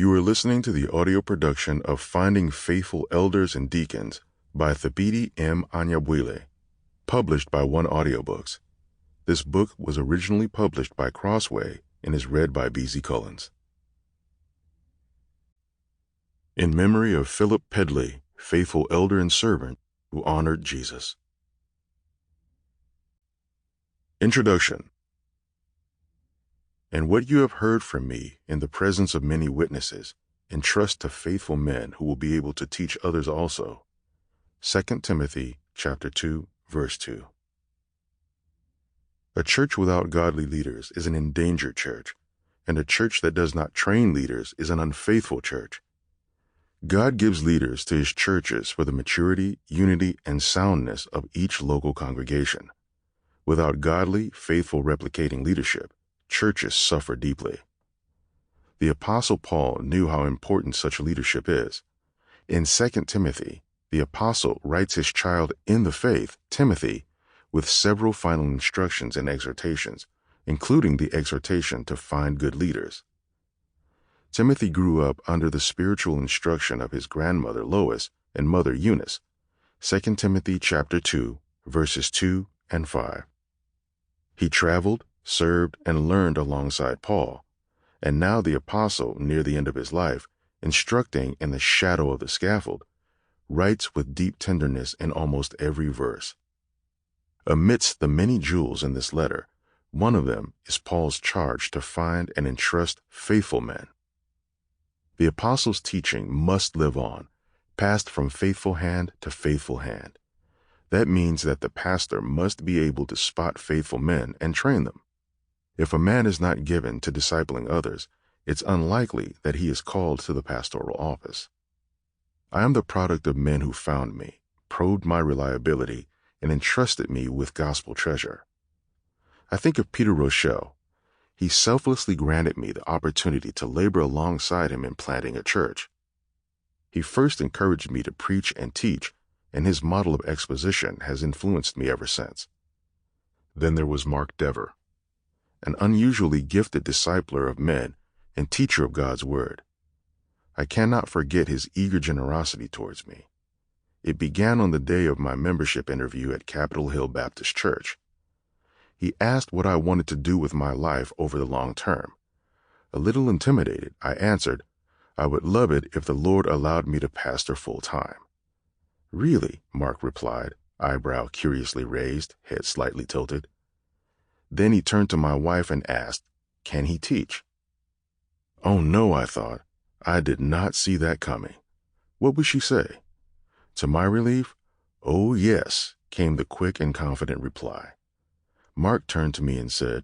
You are listening to the audio production of Finding Faithful Elders and Deacons by Thabiti Anyabwile, published by Audiobooks. This book was originally published by Crossway and is read by B.Z. Cullins. In memory of Philip Pedley, faithful elder and servant who honored Jesus. Introduction. And what you have heard from me in the presence of many witnesses, entrust to faithful men who will be able to teach others also. 2 Timothy chapter 2, verse 2. A church without godly leaders is an endangered church, and a church that does not train leaders is an unfaithful church. God gives leaders to his churches for the maturity, unity, and soundness of each local congregation. Without godly, faithful replicating leadership, churches suffer deeply. The Apostle Paul knew how important such leadership is. In 2 Timothy, the Apostle writes his child in the faith, Timothy, with several final instructions and exhortations, including the exhortation to find good leaders. Timothy grew up under the spiritual instruction of his grandmother Lois and mother Eunice, 2 Timothy chapter 2, verses 2 and 5. He traveled, served, and learned alongside Paul, and now the apostle, near the end of his life, instructing in the shadow of the scaffold, writes with deep tenderness in almost every verse. Amidst the many jewels in this letter, one of them is Paul's charge to find and entrust faithful men. The apostle's teaching must live on, passed from faithful hand to faithful hand. That means that the pastor must be able to spot faithful men and train them. If a man is not given to discipling others, it's unlikely that he is called to the pastoral office. I am the product of men who found me, probed my reliability, and entrusted me with gospel treasure. I think of Peter Rochelle. He selflessly granted me the opportunity to labor alongside him in planting a church. He first encouraged me to preach and teach, and his model of exposition has influenced me ever since. Then there was Mark Dever, an unusually gifted discipler of men and teacher of God's Word. I cannot forget his eager generosity towards me. It began on the day of my membership interview at Capitol Hill Baptist Church. He asked what I wanted to do with my life over the long term. A little intimidated, I answered, I would love it if the Lord allowed me to pastor full-time. Really? Mark replied, eyebrow curiously raised, head slightly tilted. Then he turned to my wife and asked, can he teach? Oh no, I thought. I did not see that coming. What would she say? To my relief, oh yes, came the quick and confident reply. Mark turned to me and said,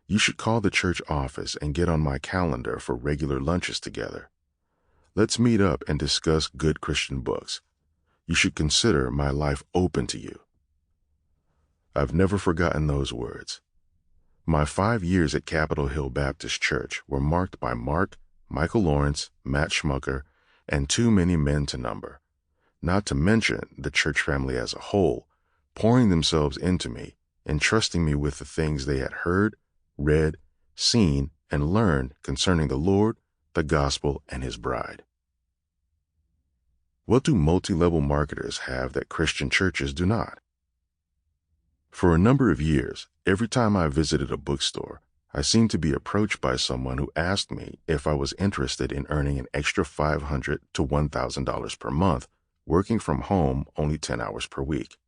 you should call the church office and get on my calendar for regular lunches together. Let's meet up and discuss good Christian books. You should consider my life open to you. I've never forgotten those words. My 5 years at Capitol Hill Baptist Church were marked by Mark, Michael Lawrence, Matt Schmucker, and too many men to number, not to mention the church family as a whole, pouring themselves into me, entrusting me with the things they had heard, read, seen, and learned concerning the Lord, the gospel, and his bride. What do multi-level marketers have that Christian churches do not? For a number of years, every time I visited a bookstore, I seemed to be approached by someone who asked me if I was interested in earning an extra $500 to $1,000 per month, working from home only 10 hours per week.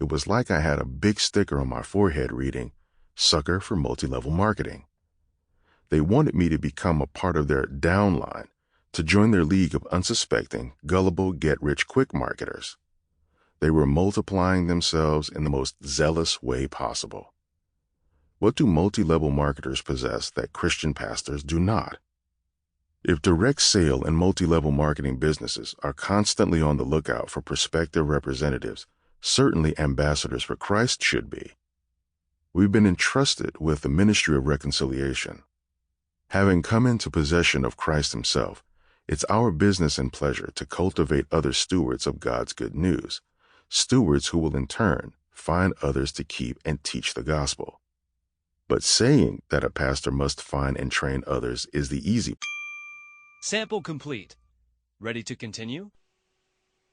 It was like I had a big sticker on my forehead reading, "Sucker for Multi-Level Marketing." They wanted me to become a part of their downline, to join their league of unsuspecting, gullible, get-rich-quick marketers. They were multiplying themselves in the most zealous way possible. What do multi-level marketers possess that Christian pastors do not? If direct sale and multi-level marketing businesses are constantly on the lookout for prospective representatives, certainly ambassadors for Christ should be. We've been entrusted with the ministry of reconciliation. Having come into possession of Christ himself, it's our business and pleasure to cultivate other stewards of God's good news, stewards who will in turn find others to keep and teach the gospel. But saying that a pastor must find and train others is the easy. Sample complete. Ready to continue?